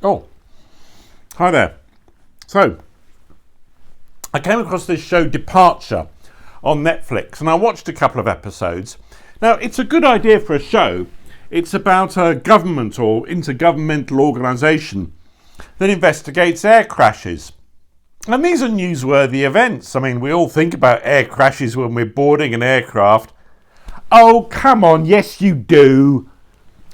Oh, hi there. So, I came across this show Departure on Netflix and I watched a couple of episodes. Now, it's a good idea for a show. It's about a government or intergovernmental organisation that investigates air crashes. And these are newsworthy events. I mean, we all think about air crashes when we're boarding an aircraft. Oh, come on, yes you do.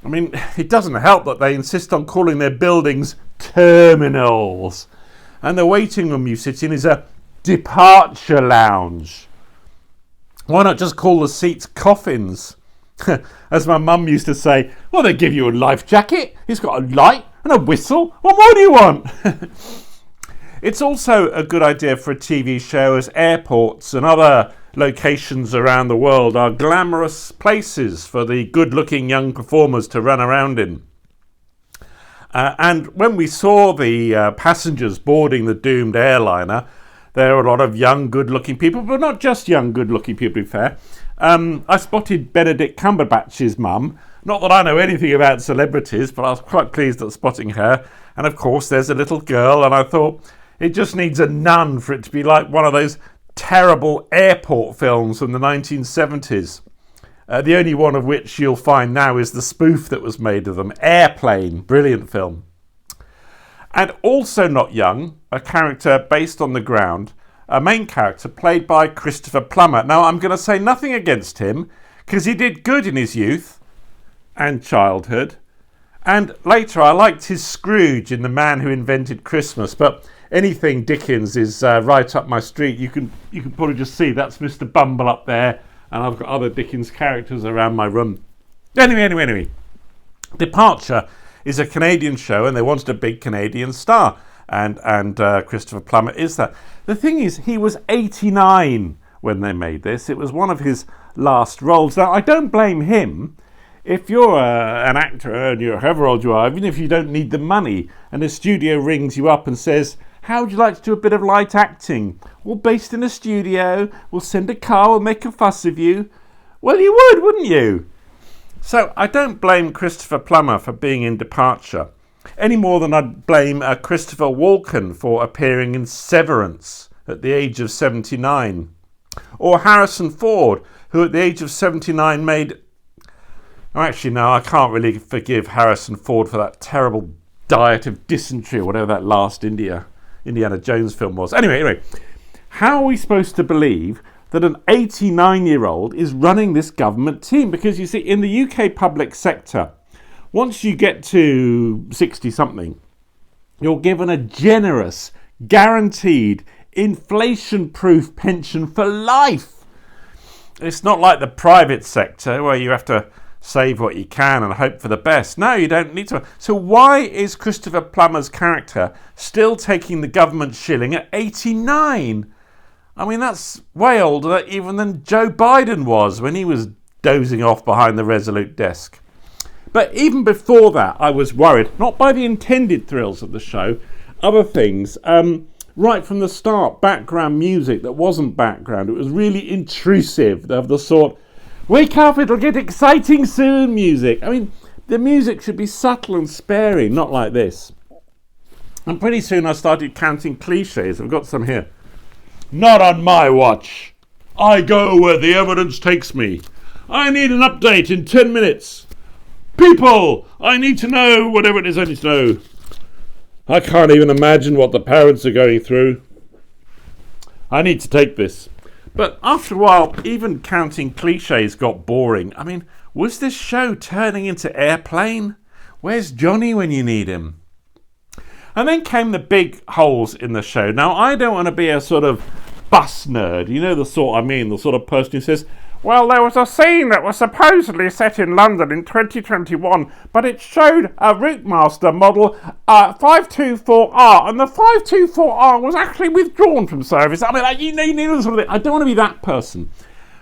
I mean, it doesn't help that they insist on calling their buildings terminals. And the waiting room you sit in is a departure lounge. Why not just call the seats coffins? As my mum used to say, well, they give you a life jacket. It's got a light and a whistle. What more do you want? It's also a good idea for a TV show, as airports and other locations around the world are glamorous places for the good-looking young performers to run around in. And when we saw the passengers boarding the doomed airliner, there were a lot of young, good-looking people, but not just young, good-looking people, to be fair. I spotted Benedict Cumberbatch's mum. Not that I know anything about celebrities, but I was quite pleased at spotting her. And of course, there's a little girl, and I thought it just needs a nun for it to be like one of those terrible airport films from the 1970s. The only one of which you'll find now is the spoof that was made of them. Airplane, brilliant film. And also not young, a character based on the ground, a main character played by Christopher Plummer. Now, I'm going to say nothing against him, because he did good in his youth and childhood. And later, I liked his Scrooge in The Man Who Invented Christmas, but anything Dickens is right up my street. You can probably just see that's Mr. Bumble up there, and I've got other Dickens characters around my room. Anyway. Departure is a Canadian show, and they wanted a big Canadian star, and Christopher Plummer is that. The thing is, he was 89 when they made this. It was one of his last roles. Now, I don't blame him. If you're an actor and you're however old you are, even if you don't need the money, and a studio rings you up and says, how would you like to do a bit of light acting? Well, based in a studio, we'll send a car, we'll make a fuss of you. Well, you would, wouldn't you? So I don't blame Christopher Plummer for being in Departure, any more than I'd blame Christopher Walken for appearing in Severance at the age of 79. Or Harrison Ford, who at the age of 79 made... Oh, actually, no, I can't really forgive Harrison Ford for that terrible diet of dysentery or whatever that last Indiana Jones film was. Anyway, how are we supposed to believe that an 89-year-old is running this government team? Because you see, in the UK public sector, once you get to 60-something, you're given a generous, guaranteed, inflation-proof pension for life. It's not like the private sector where you have to save what you can and hope for the best. No, you don't need to. So why is Christopher Plummer's character still taking the government shilling at 89? I mean, that's way older even than Joe Biden was when he was dozing off behind the Resolute desk. But even before that, I was worried, not by the intended thrills of the show, other things. Right from the start, background music that wasn't background. It was really intrusive, of the sort, wake up, it'll get exciting soon music. I mean, the music should be subtle and sparing, not like this. And pretty soon I started counting cliches. I've got some here. Not on my watch. I go where the evidence takes me. I need an update in 10 minutes. People, I need to know whatever it is I need to know. I can't even imagine what the parents are going through. I need to take this. But after a while, even counting cliches got boring. I mean, was this show turning into Airplane? Where's Johnny when you need him? And then came the big holes in the show. Now, I don't want to be a sort of bus nerd. You know the sort I mean, the sort of person who says, well, there was a scene that was supposedly set in London in 2021, but it showed a Routemaster model 524R, and the 524R was actually withdrawn from service. I mean, you know the sort of thing. I don't want to be that person.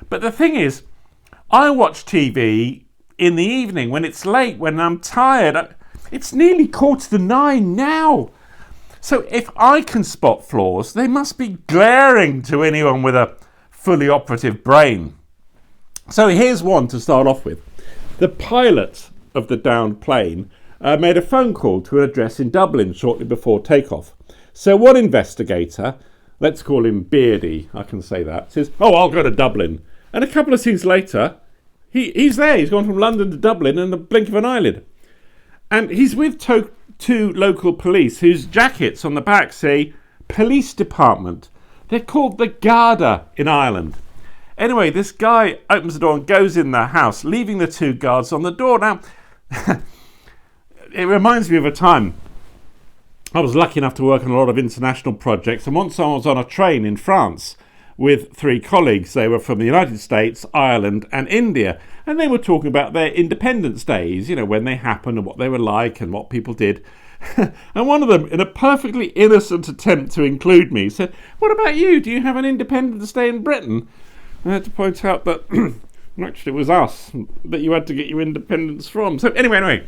But the thing is, I watch TV in the evening when it's late, when I'm tired. It's nearly 8:45 now. So if I can spot flaws, they must be glaring to anyone with a fully operative brain. So here's one to start off with. The pilot of the downed plane made a phone call to an address in Dublin shortly before takeoff. So one investigator, let's call him Beardy, I can say that, says, "Oh, I'll go to Dublin." And a couple of scenes later, he's there. He's gone from London to Dublin in the blink of an eyelid. And he's with two local police whose jackets on the back say Police Department. They're called the Garda in Ireland. Anyway, this guy opens the door and goes in the house, leaving the two guards on the door. Now, it reminds me of a time I was lucky enough to work on a lot of international projects, and once I was on a train in France with three colleagues. They were from the United States, Ireland and India, and they were talking about their Independence Days, when they happened and what they were like and what people did. And one of them, in a perfectly innocent attempt to include me, said, "What about you? Do you have an Independence Day in Britain?" I had to point out that actually it was us that you had to get your independence from. So anyway,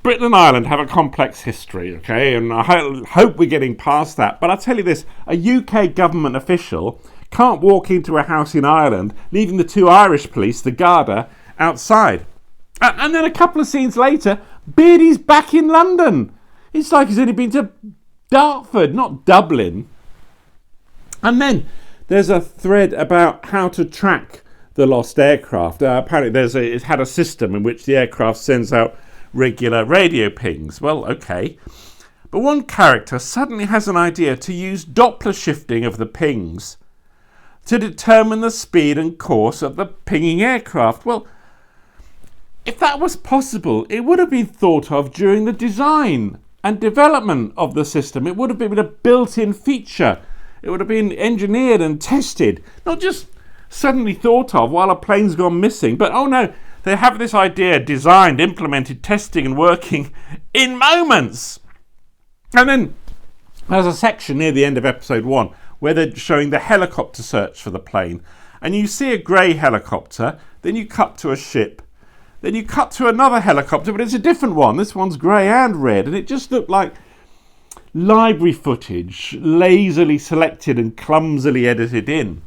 Britain and Ireland have a complex history, okay, and I hope we're getting past that. But I'll tell you this, a UK government official can't walk into a house in Ireland, leaving the two Irish police, the Garda, outside. And then a couple of scenes later, Beardy's back in London. It's like he's only been to Dartford, not Dublin. And then there's a thread about how to track the lost aircraft. Apparently it had a system in which the aircraft sends out regular radio pings. Well, okay. But one character suddenly has an idea to use Doppler shifting of the pings to determine the speed and course of the pinging aircraft. Well, if that was possible, it would have been thought of during the design and development of the system. It would have been a built-in feature. It would have been engineered and tested, not just suddenly thought of while a plane's gone missing. But oh no, they have this idea designed, implemented, testing and working in moments. And then there's a section near the end of episode 1 where they're showing the helicopter search for the plane. And you see a grey helicopter, then you cut to a ship, then you cut to another helicopter, but it's a different one. This one's grey and red, and it just looked like library footage, lazily selected and clumsily edited in.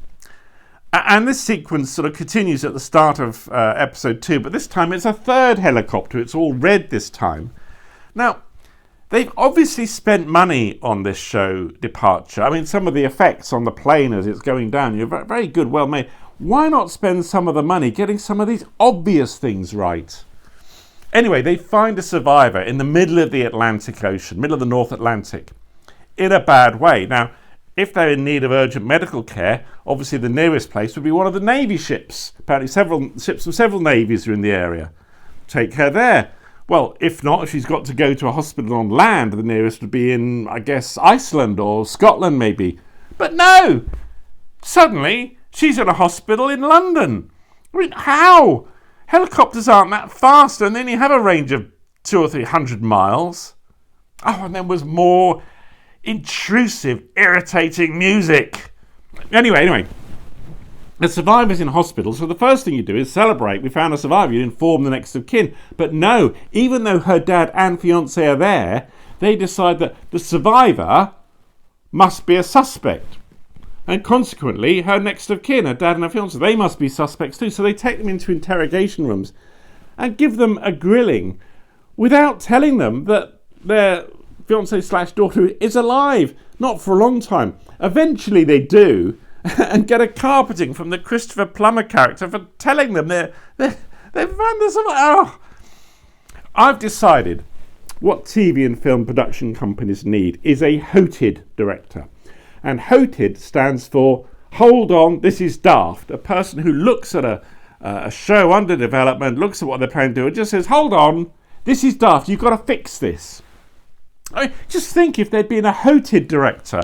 And this sequence sort of continues at the start of episode 2, but this time it's a third helicopter. It's all red this time. Now, they've obviously spent money on this show, Departure. I mean, some of the effects on the plane as it's going down, you're very, very good, well made. Why not spend some of the money getting some of these obvious things right? Anyway, they find a survivor in the middle of the Atlantic Ocean, middle of the North Atlantic, in a bad way. Now, if they're in need of urgent medical care, obviously the nearest place would be one of the Navy ships. Apparently several ships from several navies are in the area. Take her there. Well, if not, if she's got to go to a hospital on land, the nearest would be in, I guess, Iceland or Scotland maybe. But no! Suddenly, she's in a hospital in London. I mean, how? Helicopters aren't that fast, and then you have a range of 200 or 300 miles. Oh, and there was more intrusive, irritating music. Anyway, the survivor's in hospital, so the first thing you do is celebrate. We found a survivor, you inform the next of kin. But no, even though her dad and fiancé are there, they decide that the survivor must be a suspect. And consequently, her next of kin, her dad and her fiancé, they must be suspects too. So they take them into interrogation rooms and give them a grilling without telling them that their fiancé/daughter is alive. Not for a long time. Eventually they do, and get a carpeting from the Christopher Plummer character for telling them they've found this. Oh. I've decided what TV and film production companies need is a HOTID director. And HOTID stands for Hold On, This Is Daft. A person who looks at a show under development, looks at what they're planning to do, and just says, hold on, this is daft, you've got to fix this. I mean, just think if there'd been a HOTID director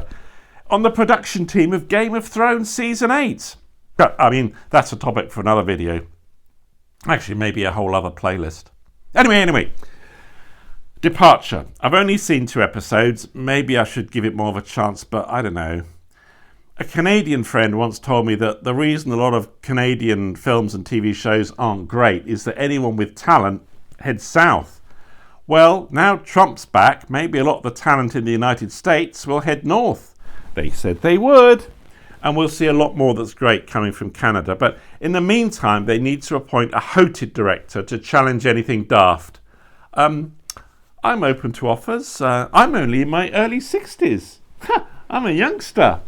on the production team of Game of Thrones Season 8. I mean, that's a topic for another video. Actually, maybe a whole other playlist. Anyway. Departure. I've only seen 2 episodes. Maybe I should give it more of a chance, but I don't know. A Canadian friend once told me that the reason a lot of Canadian films and TV shows aren't great is that anyone with talent heads south. Well, now Trump's back, maybe a lot of the talent in the United States will head north. They said they would. And we'll see a lot more that's great coming from Canada. But in the meantime, they need to appoint a HOTID director to challenge anything daft. I'm open to offers. I'm only in my early 60s. I'm a youngster.